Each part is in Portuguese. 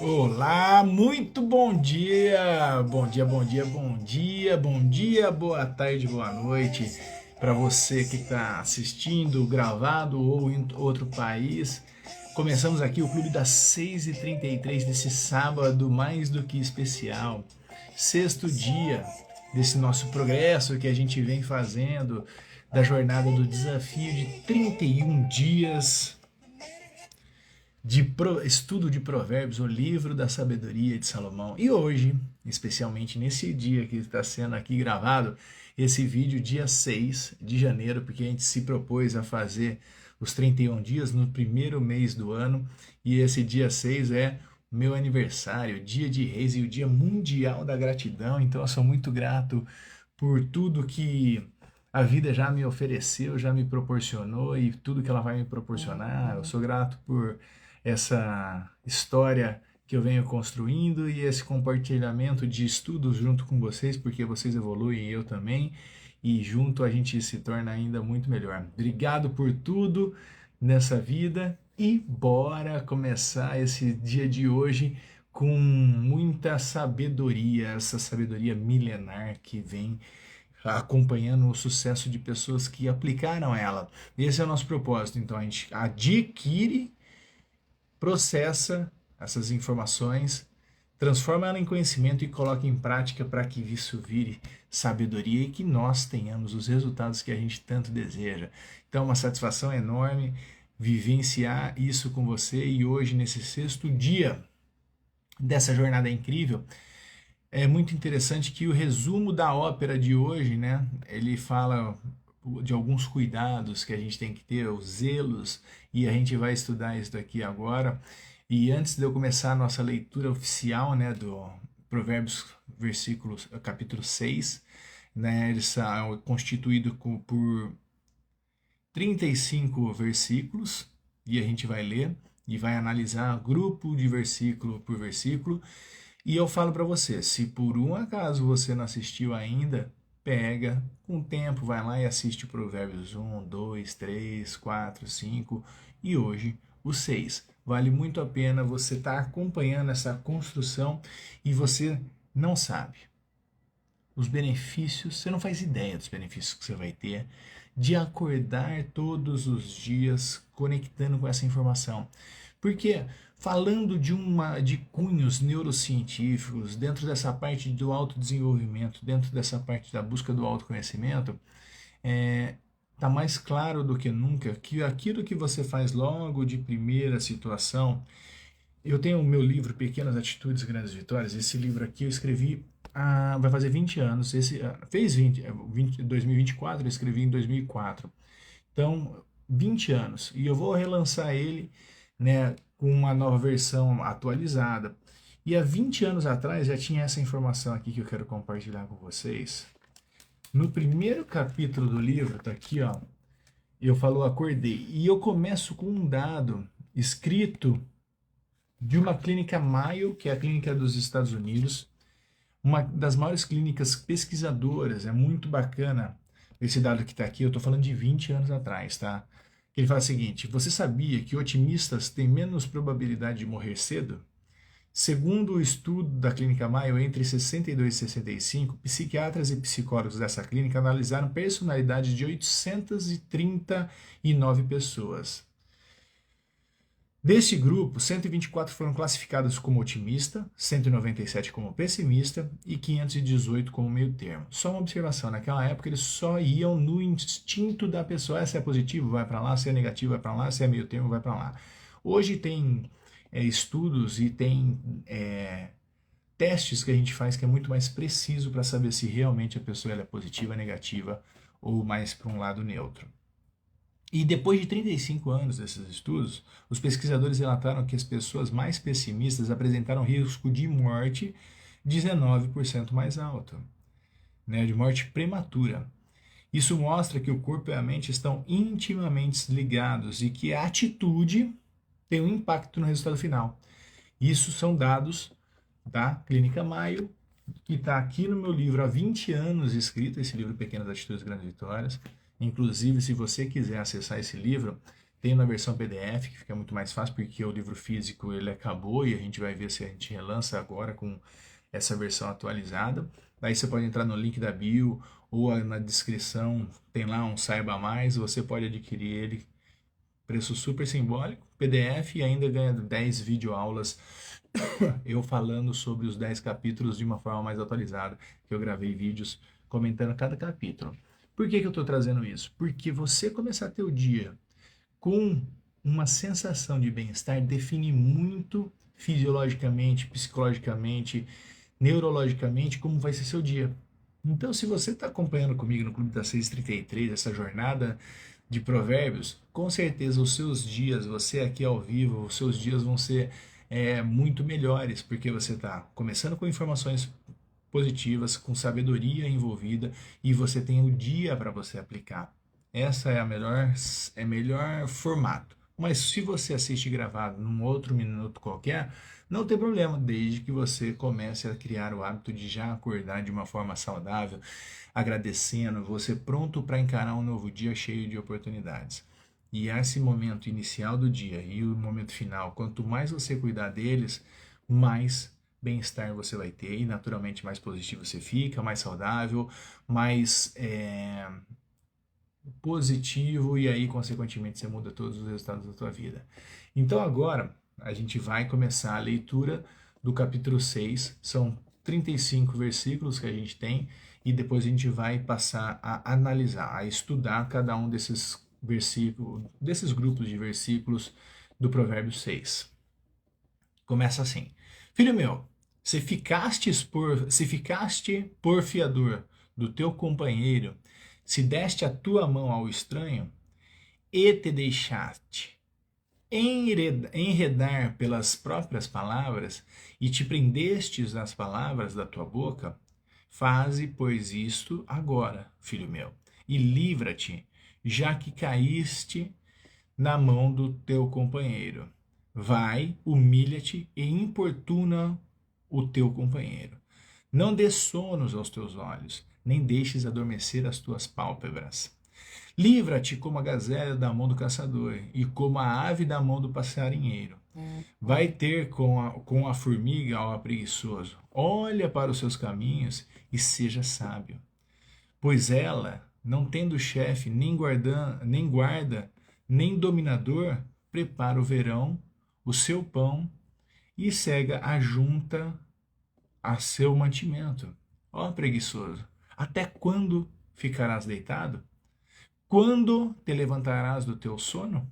Olá, muito bom dia! Bom dia, bom dia, bom dia, bom dia, boa tarde, boa noite para você que está assistindo, gravado ou em outro país. Começamos aqui o Clube das 6h33 desse sábado mais do que especial, sexto dia desse nosso progresso que a gente vem fazendo da jornada do desafio de 31 dias de estudo de Provérbios, o livro da sabedoria de Salomão. E hoje, especialmente nesse dia que está sendo aqui gravado, esse vídeo, dia 6 de janeiro, porque a gente se propôs a fazer os 31 dias no primeiro mês do ano, e esse dia 6 é meu aniversário, dia de Reis e o dia mundial da gratidão. Então eu sou muito grato por tudo que a vida já me ofereceu, já me proporcionou e tudo que ela vai me proporcionar. Eu sou grato por essa história que eu venho construindo e esse compartilhamento de estudos junto com vocês, porque vocês evoluem e eu também, e junto a gente se torna ainda muito melhor. Obrigado por tudo nessa vida e bora começar esse dia de hoje com muita sabedoria, essa sabedoria milenar que vem acompanhando o sucesso de pessoas que aplicaram ela. Esse é o nosso propósito. Então a gente adquire, processa essas informações, transforma ela em conhecimento e coloca em prática para que isso vire sabedoria e que nós tenhamos os resultados que a gente tanto deseja. Então, uma satisfação enorme vivenciar isso com você e hoje, nesse sexto dia dessa jornada incrível, é muito interessante que o resumo da ópera de hoje, né, ele fala de alguns cuidados que a gente tem que ter, os zelos, e a gente vai estudar isso daqui agora. E antes de eu começar a nossa leitura oficial, né, do Provérbios, capítulo 6, né, ele é constituído por 35 versículos, e a gente vai ler e vai analisar grupo de versículo por versículo. E eu falo para você, se por um acaso você não assistiu ainda, pega, com o tempo vai lá e assiste Provérbios 1, 2, 3, 4, 5 e hoje o 6. Vale muito a pena você estar acompanhando essa construção e você não sabe os benefícios, você não faz ideia dos benefícios que você vai ter de acordar todos os dias conectando com essa informação. Porque falando de cunhos neurocientíficos, dentro dessa parte do autodesenvolvimento, dentro dessa parte da busca do autoconhecimento, tá mais claro do que nunca que aquilo que você faz logo de primeira situação. Eu tenho o meu livro Pequenas Atitudes, Grandes Vitórias. Esse livro aqui eu escrevi vai fazer 20 anos. Fez 2024, eu escrevi em 2004. Então, 20 anos. E eu vou relançar ele, né, com uma nova versão atualizada. E há 20 anos atrás já tinha essa informação aqui que eu quero compartilhar com vocês. No primeiro capítulo do livro, tá aqui, ó, eu falo acordei. E eu começo com um dado escrito de uma clínica Mayo, que é a clínica dos Estados Unidos, uma das maiores clínicas pesquisadoras. É muito bacana esse dado que está aqui. Eu estou falando de 20 anos atrás, tá? Ele fala o seguinte: você sabia que otimistas têm menos probabilidade de morrer cedo? Segundo o estudo da Clínica Mayo, entre 62 e 65, psiquiatras e psicólogos dessa clínica analisaram personalidades de 839 pessoas. Deste grupo, 124 foram classificadas como otimista, 197 como pessimista e 518 como meio termo. Só uma observação, naquela época eles só iam no instinto da pessoa. Se é positivo, vai para lá; se é negativo, vai para lá; se é meio termo, vai para lá. Hoje tem estudos e tem testes que a gente faz que é muito mais preciso para saber se realmente a pessoa ela é positiva, negativa ou mais para um lado neutro. E depois de 35 anos desses estudos, os pesquisadores relataram que as pessoas mais pessimistas apresentaram risco de morte 19% mais alto, né, de morte prematura. Isso mostra que o corpo e a mente estão intimamente ligados e que a atitude tem um impacto no resultado final. Isso são dados da Clínica Maio, que está aqui no meu livro há 20 anos escrito, esse livro Pequenas Atitudes, Grandes Vitórias. Inclusive, se você quiser acessar esse livro, tem na versão PDF, que fica muito mais fácil, porque o livro físico ele acabou e a gente vai ver se a gente relança agora com essa versão atualizada. Daí você pode entrar no link da bio ou na descrição, tem lá um Saiba Mais, você pode adquirir ele, preço super simbólico, PDF, e ainda ganha 10 videoaulas eu falando sobre os 10 capítulos de uma forma mais atualizada, que eu gravei vídeos comentando cada capítulo. Por que eu estou trazendo isso? Porque você começar a ter o dia com uma sensação de bem-estar define muito fisiologicamente, psicologicamente, neurologicamente como vai ser seu dia. Então, se você está acompanhando comigo no Clube das 6h33, essa jornada de provérbios, com certeza os seus dias, você aqui ao vivo, os seus dias vão ser muito melhores, porque você está começando com informações positivas, com sabedoria envolvida, e você tem o dia para você aplicar. Essa é melhor formato. Mas se você assiste gravado num outro minuto qualquer, não tem problema, desde que você comece a criar o hábito de já acordar de uma forma saudável, agradecendo, você pronto para encarar um novo dia cheio de oportunidades. E esse momento inicial do dia e o momento final, quanto mais você cuidar deles, mais bem-estar você vai ter e naturalmente mais positivo você fica, mais saudável, mais positivo, e aí consequentemente você muda todos os resultados da tua vida. Então agora a gente vai começar a leitura do capítulo 6, são 35 versículos que a gente tem, e depois a gente vai passar a analisar, a estudar cada um desses versículos, desses grupos de versículos do Provérbio 6. Começa assim: Filho meu, se ficaste porfiador do teu companheiro, se deste a tua mão ao estranho, e te deixaste enredar pelas próprias palavras, e te prendestes nas palavras da tua boca, faze, pois, isto agora, filho meu, e livra-te, já que caíste na mão do teu companheiro. Vai, humilha-te e importuna o teu companheiro. Não dê sonos aos teus olhos, nem deixes adormecer as tuas pálpebras. Livra-te como a gazela da mão do caçador e como a ave da mão do passarinheiro. Vai ter com a formiga ao preguiçoso. Olha para os seus caminhos e seja sábio. Pois ela, não tendo chefe, nem guarda, nem dominador, prepara o verão, o seu pão, e cega a junta a seu mantimento. Ó preguiçoso, até quando ficarás deitado? Quando te levantarás do teu sono?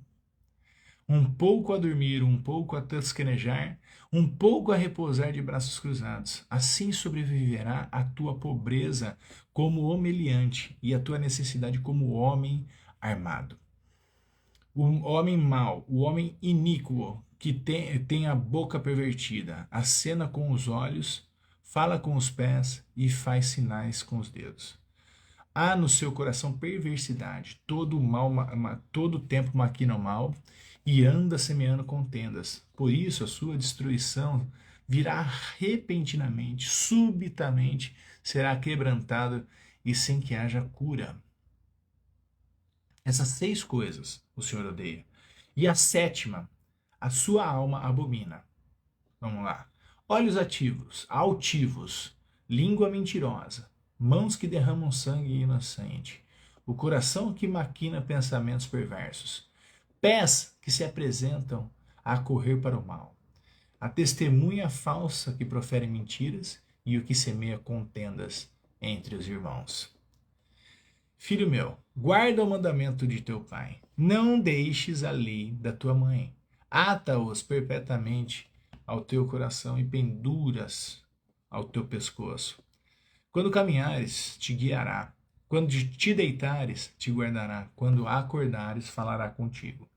Um pouco a dormir, um pouco a tosquenejar, um pouco a repousar de braços cruzados. Assim sobreviverá a tua pobreza como homeliante e a tua necessidade como homem armado. O homem mau, o homem iníquo, que tem a boca pervertida, acena com os olhos, fala com os pés e faz sinais com os dedos. Há no seu coração perversidade, todo tempo maquina o mal e anda semeando contendas. Por isso a sua destruição virá repentinamente, subitamente será quebrantada e sem que haja cura. Essas 6 coisas o Senhor odeia. E a 7ª, a sua alma abomina. Vamos lá. Olhos altivos, língua mentirosa, mãos que derramam sangue inocente, o coração que maquina pensamentos perversos, pés que se apresentam a correr para o mal, a testemunha falsa que profere mentiras e o que semeia contendas entre os irmãos. Filho meu, guarda o mandamento de teu pai, não deixes a lei da tua mãe, ata-os perpetuamente ao teu coração e penduras ao teu pescoço. Quando caminhares, te guiará. Quando te deitares, te guardará. Quando acordares, falará contigo.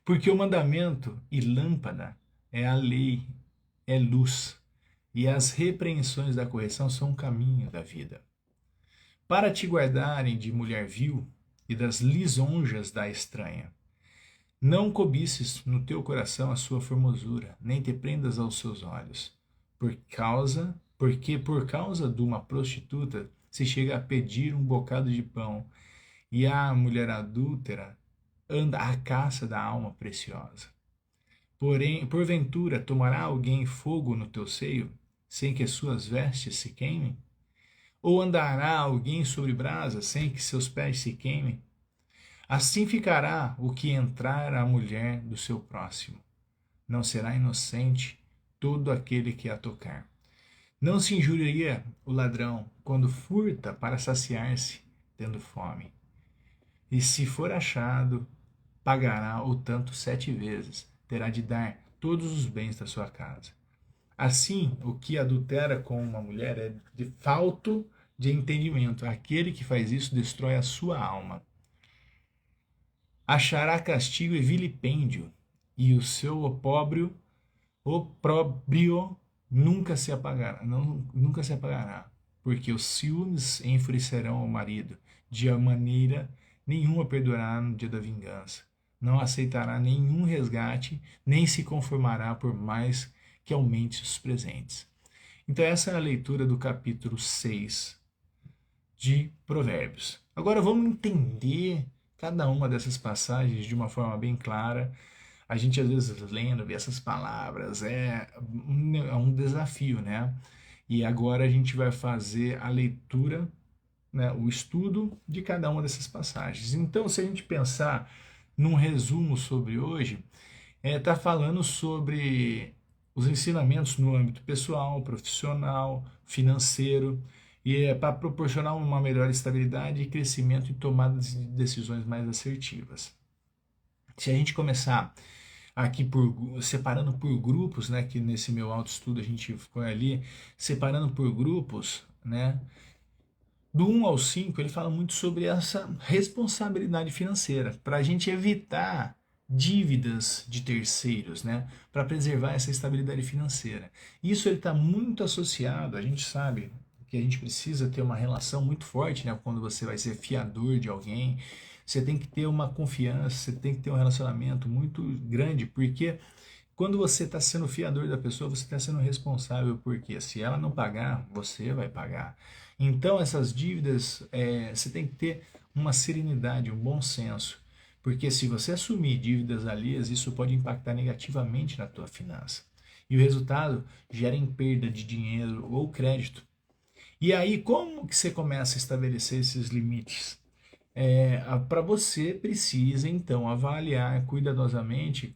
Porque o mandamento e lâmpada é a lei, é luz. E as repreensões da correção são o caminho da vida. Para te guardarem de mulher vil e das lisonjas da estranha. Não cobices no teu coração a sua formosura, nem te prendas aos seus olhos, porque por causa de uma prostituta se chega a pedir um bocado de pão, e a mulher adúltera anda à caça da alma preciosa. Porém, porventura, tomará alguém fogo no teu seio, sem que suas vestes se queimem? Ou andará alguém sobre brasas, sem que seus pés se queimem? Assim ficará o que entrar a mulher do seu próximo. Não será inocente todo aquele que a tocar. Não se injuriaria o ladrão quando furta para saciar-se, tendo fome. E se for achado, pagará o tanto 7 vezes, terá de dar todos os bens da sua casa. Assim, o que adultera com uma mulher é de falto de entendimento. Aquele que faz isso destrói a sua alma. Achará castigo e vilipêndio, e o seu opróbrio nunca se apagará, porque os ciúmes enfurecerão o marido, de maneira nenhuma perdoará no dia da vingança. Não aceitará nenhum resgate, nem se conformará por mais que aumente os presentes. Então essa é a leitura do capítulo 6 de Provérbios. Agora vamos entender cada uma dessas passagens de uma forma bem clara. A gente às vezes lendo, vê essas palavras, é um desafio, né? E agora a gente vai fazer a leitura, né, o estudo de cada uma dessas passagens. Então, se a gente pensar num resumo sobre hoje, está falando sobre os ensinamentos no âmbito pessoal, profissional, financeiro, e é para proporcionar uma melhor estabilidade e crescimento e tomada de decisões mais assertivas. Se a gente começar aqui separando por grupos, né, que nesse meu autoestudo a gente ficou ali separando por grupos, né, do 1 ao 5 ele fala muito sobre essa responsabilidade financeira, para a gente evitar dívidas de terceiros, né, para preservar essa estabilidade financeira. Isso ele está muito associado, a gente sabe que a gente precisa ter uma relação muito forte, né, quando você vai ser fiador de alguém, você tem que ter uma confiança, você tem que ter um relacionamento muito grande, porque quando você está sendo fiador da pessoa, você está sendo responsável, porque se ela não pagar, você vai pagar. Então, essas dívidas, você tem que ter uma serenidade, um bom senso, porque se você assumir dívidas alheias, isso pode impactar negativamente na tua finança. E o resultado gera em perda de dinheiro ou crédito. E aí, como que você começa a estabelecer esses limites? Para você precisa então avaliar cuidadosamente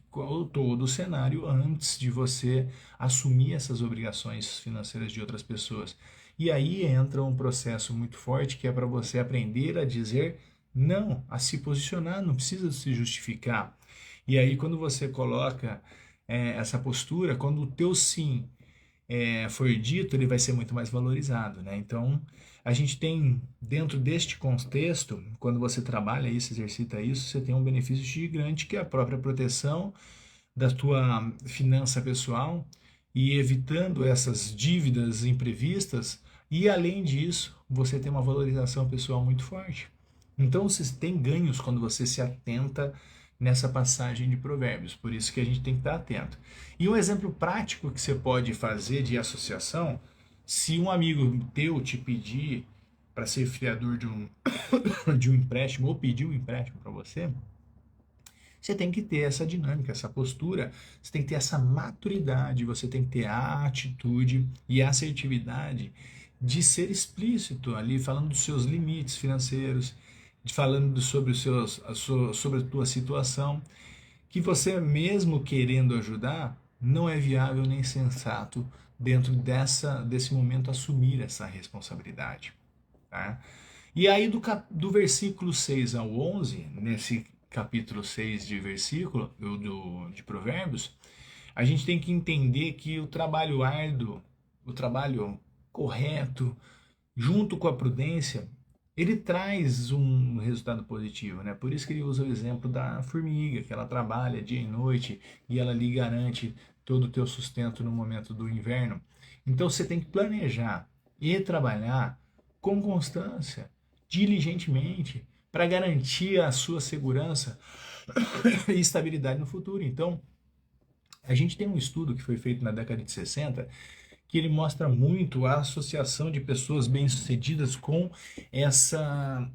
todo o cenário antes de você assumir essas obrigações financeiras de outras pessoas. E aí entra um processo muito forte que é para você aprender a dizer não, a se posicionar, não precisa se justificar. E aí quando você coloca essa postura, quando o teu sim for dito, ele vai ser muito mais valorizado, né? Então, a gente tem, dentro deste contexto, quando você trabalha isso, exercita isso, você tem um benefício gigante que é a própria proteção da tua finança pessoal e evitando essas dívidas imprevistas e, além disso, você tem uma valorização pessoal muito forte. Então, você tem ganhos quando você se atenta nessa passagem de Provérbios, por isso que a gente tem que estar atento. E um exemplo prático que você pode fazer de associação, se um amigo teu te pedir para ser fiador de um empréstimo ou pedir um empréstimo para você, você tem que ter essa dinâmica, essa postura, você tem que ter essa maturidade, você tem que ter a atitude e a assertividade de ser explícito ali, falando dos seus limites financeiros, falando sobre sobre a tua situação, que você mesmo querendo ajudar, não é viável nem sensato dentro desse momento assumir essa responsabilidade. Tá? E aí do versículo 6 ao 11, nesse capítulo 6 de versículo de Provérbios, a gente tem que entender que o trabalho árduo, o trabalho correto, junto com a prudência, ele traz um resultado positivo, né? Por isso que ele usa o exemplo da formiga, que ela trabalha dia e noite e ela lhe garante todo o teu sustento no momento do inverno. Então você tem que planejar e trabalhar com constância, diligentemente, para garantir a sua segurança e estabilidade no futuro. Então, a gente tem um estudo que foi feito na década de 60 que ele mostra muito a associação de pessoas bem-sucedidas com essa,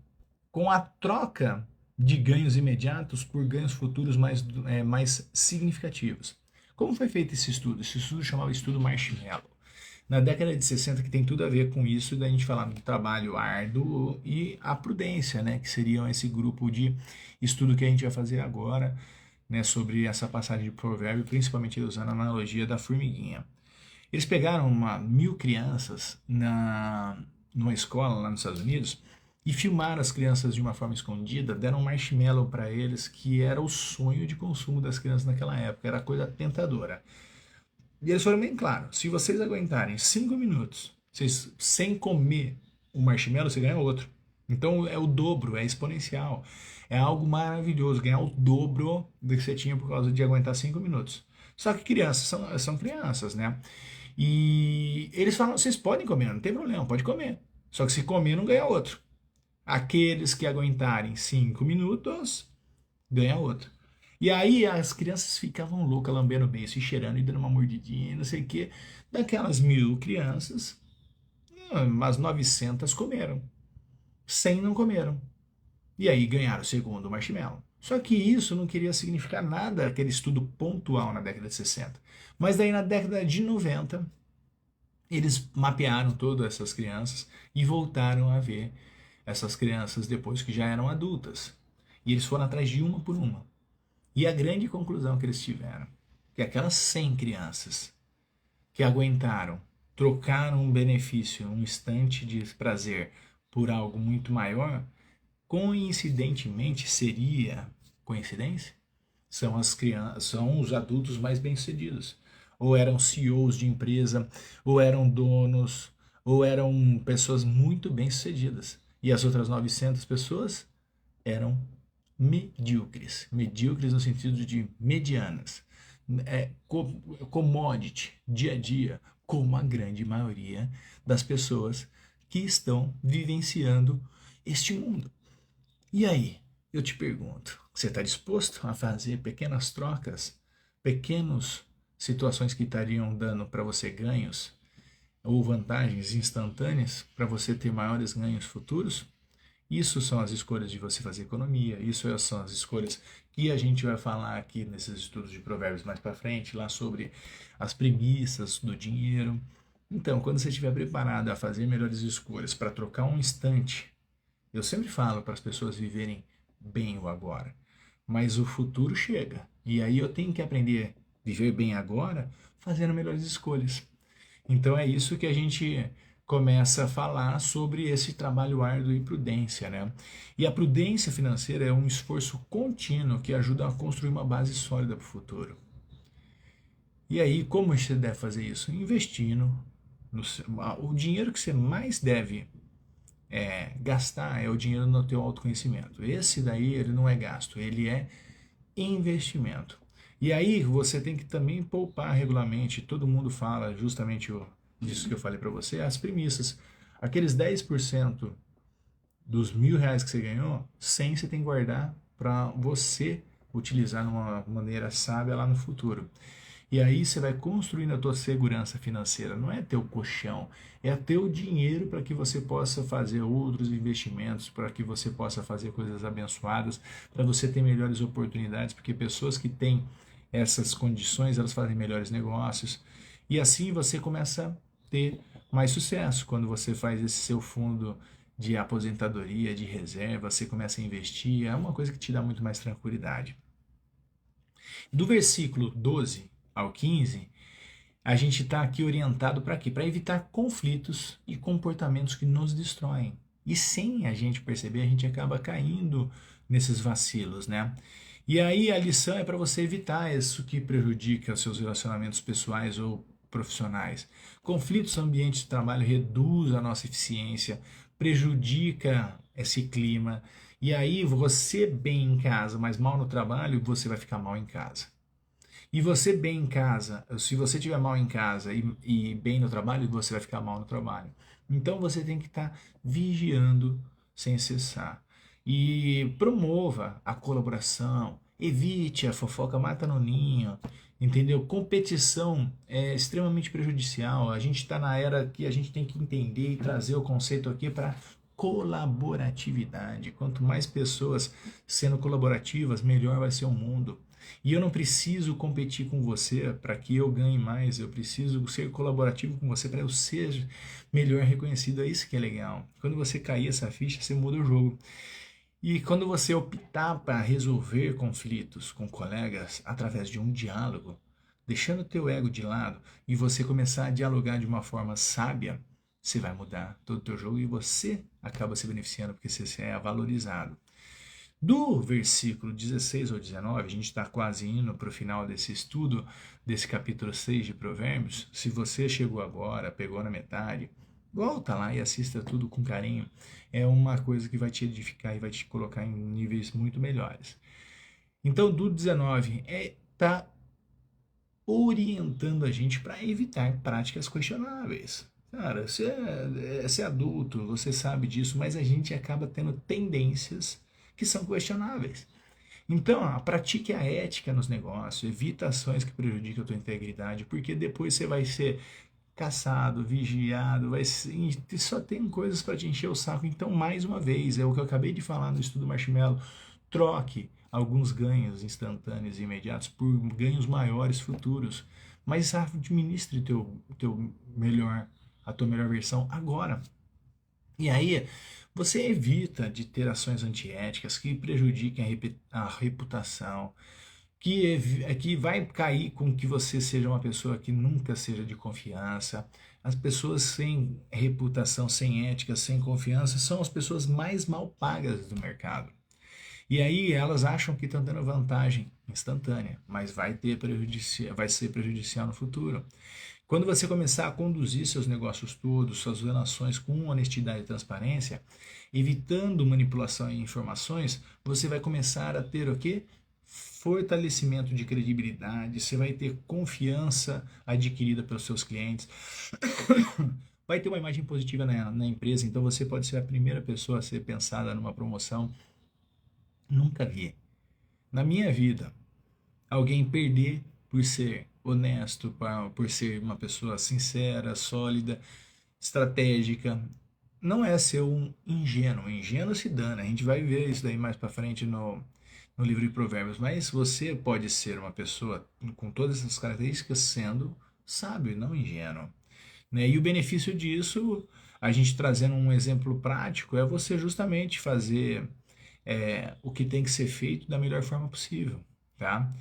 com a troca de ganhos imediatos por ganhos futuros mais significativos. Como foi feito esse estudo? Esse estudo chamava Estudo Marshmallow. Na década de 60, que tem tudo a ver com isso, da gente falar do trabalho árduo e a prudência, né, que seriam esse grupo de estudo que a gente vai fazer agora, né, sobre essa passagem de provérbio, principalmente usando a analogia da formiguinha. Eles pegaram 1.000 crianças numa escola lá nos Estados Unidos e filmaram as crianças de uma forma escondida, deram um marshmallow para eles, que era o sonho de consumo das crianças naquela época, era coisa tentadora. E eles foram bem claros: se vocês aguentarem 5 minutos sem comer o marshmallow, você ganha outro. Então é o dobro, é exponencial. É algo maravilhoso, ganhar o dobro do que você tinha por causa de aguentar 5 minutos. Só que crianças são crianças, né? E eles falam: vocês podem comer, não tem problema, pode comer. Só que se comer, não ganha outro. Aqueles que aguentarem 5 minutos, ganha outro. E aí as crianças ficavam loucas, lambendo bem, se cheirando e dando uma mordidinha, não sei o quê. Daquelas 1.000 crianças, umas 900 comeram. 100 não comeram. E aí ganharam o segundo marshmallow. Só que isso não queria significar nada, aquele estudo pontual na década de 60. Mas daí na década de 90, eles mapearam todas essas crianças e voltaram a ver essas crianças depois que já eram adultas. E eles foram atrás de uma por uma. E a grande conclusão que eles tiveram, que aquelas 100 crianças que aguentaram, trocaram um benefício, um instante de prazer por algo muito maior, coincidentemente seria coincidência? São as crianças, são os adultos mais bem-sucedidos. Ou eram CEOs de empresa, ou eram donos, ou eram pessoas muito bem-sucedidas. E as outras 900 pessoas eram medíocres. Medíocres no sentido de medianas. Commodity, dia a dia, como a grande maioria das pessoas que estão vivenciando este mundo. E aí, eu te pergunto, você está disposto a fazer pequenas trocas, pequenas situações que estariam dando para você ganhos ou vantagens instantâneas para você ter maiores ganhos futuros? Isso são as escolhas de você fazer economia, isso são as escolhas que a gente vai falar aqui nesses estudos de provérbios mais para frente, lá sobre as premissas do dinheiro. Então, quando você estiver preparado a fazer melhores escolhas para trocar um instante, eu sempre falo para as pessoas viverem bem o agora, mas o futuro chega. E aí eu tenho que aprender a viver bem agora fazendo melhores escolhas. Então é isso que a gente começa a falar sobre esse trabalho árduo e prudência, né? E a prudência financeira é um esforço contínuo que ajuda a construir uma base sólida para o futuro. E aí, como você deve fazer isso? Investindo. O dinheiro que você mais deve gastar é o dinheiro no teu autoconhecimento. Esse daí, ele não é gasto, ele é investimento. E aí, você tem que também poupar regularmente. Todo mundo fala justamente disso que eu falei para você, as premissas. Aqueles 10% dos R$ 1.000 que você ganhou, 100 você tem que guardar para você utilizar de uma maneira sábia lá no futuro. E aí você vai construindo a tua segurança financeira. Não é teu colchão, é teu dinheiro para que você possa fazer outros investimentos, para que você possa fazer coisas abençoadas, para você ter melhores oportunidades, porque pessoas que têm essas condições, elas fazem melhores negócios. E assim você começa a ter mais sucesso. Quando você faz esse seu fundo de aposentadoria, de reserva, você começa a investir, é uma coisa que te dá muito mais tranquilidade. Do versículo 12 ao 15, a gente está aqui orientado para quê? Para evitar conflitos e comportamentos que nos destroem. E sem a gente perceber, a gente acaba caindo nesses vacilos, né? E aí a lição é para você evitar isso que prejudica os seus relacionamentos pessoais ou profissionais. Conflitos no ambiente de trabalho reduz a nossa eficiência, prejudica esse clima. E aí você bem em casa, mas mal no trabalho, você vai ficar mal em casa. E você bem em casa, se você estiver mal em casa e bem no trabalho, você vai ficar mal no trabalho. Então você tem que estar vigiando sem cessar. E promova a colaboração Evite a fofoca, mata no ninho, entendeu? Competição é extremamente prejudicial. A gente está na era que a gente tem que entender e trazer o conceito aqui para colaboratividade. Quanto mais pessoas sendo colaborativas, melhor vai ser o mundo. E eu não preciso competir com você para que eu ganhe mais, eu preciso ser colaborativo com você para eu ser melhor reconhecido. É isso que é legal. Quando você cair essa ficha, você muda o jogo. E quando você optar para resolver conflitos com colegas através de um diálogo, deixando o teu ego de lado e você começar a dialogar de uma forma sábia, você vai mudar todo o teu jogo e você acaba se beneficiando porque você é valorizado. Do versículo 16 ao 19, a gente está quase indo para o final desse estudo, desse capítulo 6 de Provérbios. Se você chegou agora, pegou na metade, volta lá e assista tudo com carinho. É uma coisa que vai te edificar e vai te colocar em níveis muito melhores. Então, do 19, tá orientando a gente para evitar práticas questionáveis. Cara, você é adulto, você sabe disso, mas a gente acaba tendo tendências que são questionáveis. Então, pratique a ética nos negócios, evita ações que prejudicam a tua integridade, porque depois você vai ser caçado, vigiado, só tem coisas para te encher o saco. Então, mais uma vez, é o que eu acabei de falar no estudo Marshmallow, troque alguns ganhos instantâneos e imediatos por ganhos maiores futuros, mas administre teu melhor, a tua melhor versão agora. E aí, você evita de ter ações antiéticas que prejudiquem a reputação, que vai cair com que você seja uma pessoa que nunca seja de confiança. As pessoas sem reputação, sem ética, sem confiança, são as pessoas mais mal pagas do mercado. E aí elas acham que estão dando vantagem instantânea, mas vai ser prejudicial no futuro. Quando você começar a conduzir seus negócios todos, suas relações com honestidade e transparência, evitando manipulação e informações, você vai começar a ter o quê? Fortalecimento de credibilidade, você vai ter confiança adquirida pelos seus clientes, vai ter uma imagem positiva na empresa, então você pode ser a primeira pessoa a ser pensada numa promoção. Nunca vi na minha vida alguém perder por ser honesto, por ser uma pessoa sincera, sólida, estratégica. Não é ser um ingênuo. Ingênuo se dana. A gente vai ver isso daí mais para frente no livro de Provérbios. Mas você pode ser uma pessoa com todas essas características sendo sábio e não ingênuo. Né? E o benefício disso, a gente trazendo um exemplo prático, é você justamente fazer o que tem que ser feito da melhor forma possível. Tá?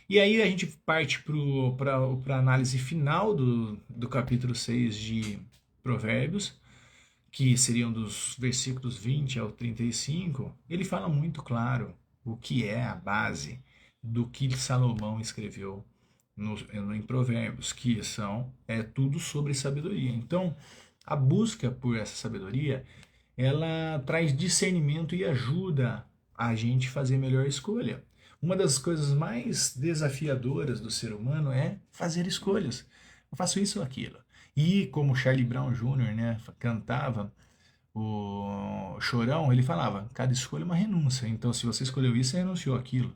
E aí a gente parte para a análise final do capítulo 6 de Provérbios, que seriam dos versículos 20 ao 35. Ele fala muito claro o que é a base do que Salomão escreveu em Provérbios, que é tudo sobre sabedoria. Então, a busca por essa sabedoria, ela traz discernimento e ajuda a gente a fazer melhor escolha. Uma das coisas mais desafiadoras do ser humano é fazer escolhas. Eu faço isso ou aquilo. E como Charlie Brown Jr., né, cantava o Chorão, ele falava, cada escolha é uma renúncia. Então, se você escolheu isso, você renunciou àquilo.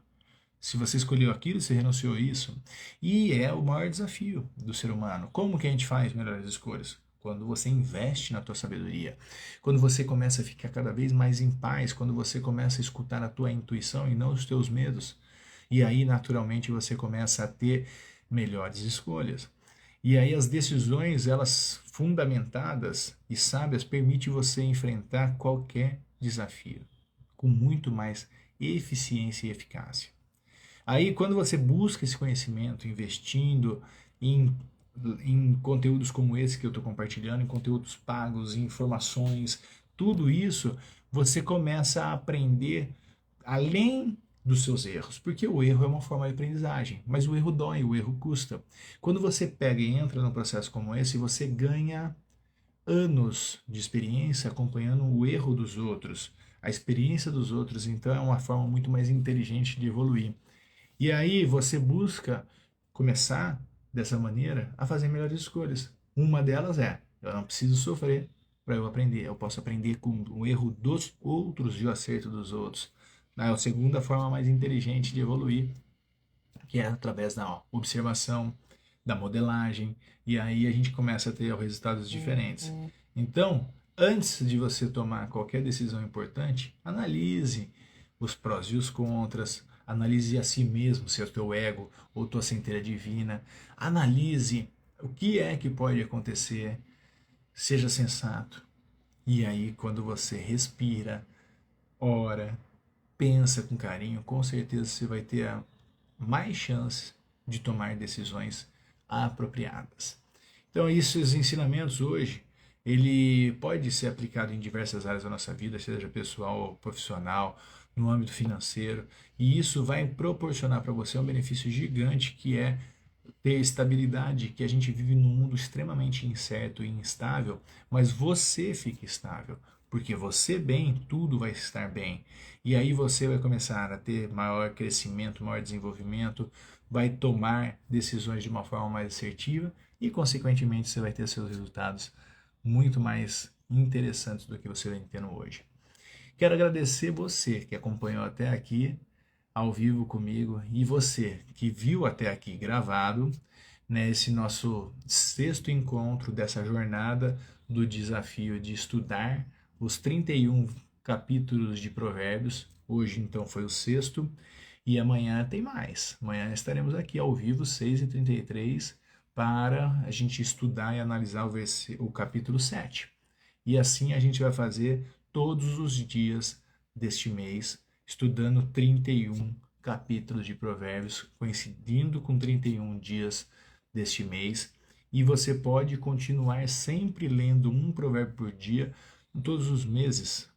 Se você escolheu aquilo, você renunciou a isso. E é o maior desafio do ser humano. Como que a gente faz melhores escolhas? Quando você investe na tua sabedoria, quando você começa a ficar cada vez mais em paz, quando você começa a escutar a tua intuição e não os teus medos, e aí naturalmente você começa a ter melhores escolhas. E aí as decisões, elas fundamentadas e sábias, permitem você enfrentar qualquer desafio com muito mais eficiência e eficácia. Aí quando você busca esse conhecimento, investindo em conteúdos como esse que eu estou compartilhando, em conteúdos pagos, em informações, tudo isso, você começa a aprender além dos seus erros, porque o erro é uma forma de aprendizagem, mas o erro dói, o erro custa. Quando você pega e entra num processo como esse, você ganha anos de experiência acompanhando o erro dos outros, a experiência dos outros, então é uma forma muito mais inteligente de evoluir. E aí você busca começar dessa maneira a fazer melhores escolhas. Uma delas é, eu não preciso sofrer para eu aprender, eu posso aprender com o erro dos outros e o acerto dos outros. A segunda forma mais inteligente de evoluir, que é através da observação, da modelagem, e aí a gente começa a ter resultados diferentes. Então, antes de você tomar qualquer decisão importante, analise os prós e os contras, analise a si mesmo, se é o teu ego ou tua centelha divina, analise o que é que pode acontecer, seja sensato. E aí, quando você respira, ora, pensa com carinho, com certeza você vai ter mais chance de tomar decisões apropriadas. Então, esses ensinamentos hoje, ele pode ser aplicado em diversas áreas da nossa vida, seja pessoal ou profissional, no âmbito financeiro, e isso vai proporcionar para você um benefício gigante que é ter estabilidade, que a gente vive num mundo extremamente incerto e instável, mas você fica estável, porque você bem, tudo vai estar bem. E aí você vai começar a ter maior crescimento, maior desenvolvimento, vai tomar decisões de uma forma mais assertiva e, consequentemente, você vai ter seus resultados muito mais interessantes do que você vem tendo hoje. Quero agradecer você que acompanhou até aqui ao vivo comigo e você que viu até aqui gravado, né, esse nosso sexto encontro dessa jornada do desafio de estudar os 31 capítulos de Provérbios. Hoje então foi o sexto e amanhã tem mais. Amanhã estaremos aqui ao vivo, 6h33, para a gente estudar e analisar o capítulo 7. E assim a gente vai fazer todos os dias deste mês, estudando 31 capítulos de Provérbios, coincidindo com 31 dias deste mês. E você pode continuar sempre lendo um provérbio por dia em todos os meses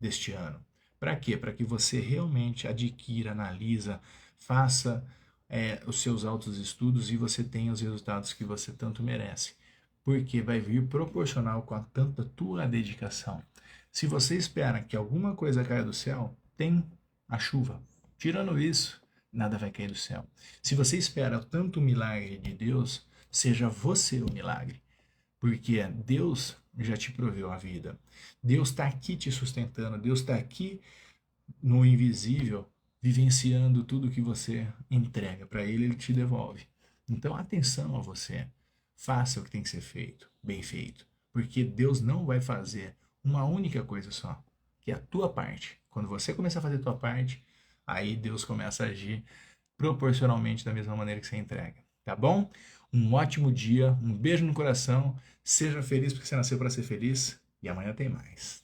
deste ano. Para quê? Para que você realmente adquira, analisa, faça os seus altos estudos e você tenha os resultados que você tanto merece. Porque vai vir proporcional com a tanta tua dedicação. Se você espera que alguma coisa caia do céu, tem a chuva. Tirando isso, nada vai cair do céu. Se você espera tanto milagre de Deus, seja você o milagre. Porque Deus já te proveu a vida. Deus está aqui te sustentando. Deus está aqui no invisível, vivenciando tudo que você entrega para Ele, Ele te devolve. Então, atenção a você. Faça o que tem que ser feito, bem feito. Porque Deus não vai fazer uma única coisa só, que é a tua parte. Quando você começar a fazer a tua parte, aí Deus começa a agir proporcionalmente da mesma maneira que você entrega. Tá bom? Um ótimo dia, um beijo no coração, seja feliz porque você nasceu para ser feliz e amanhã tem mais.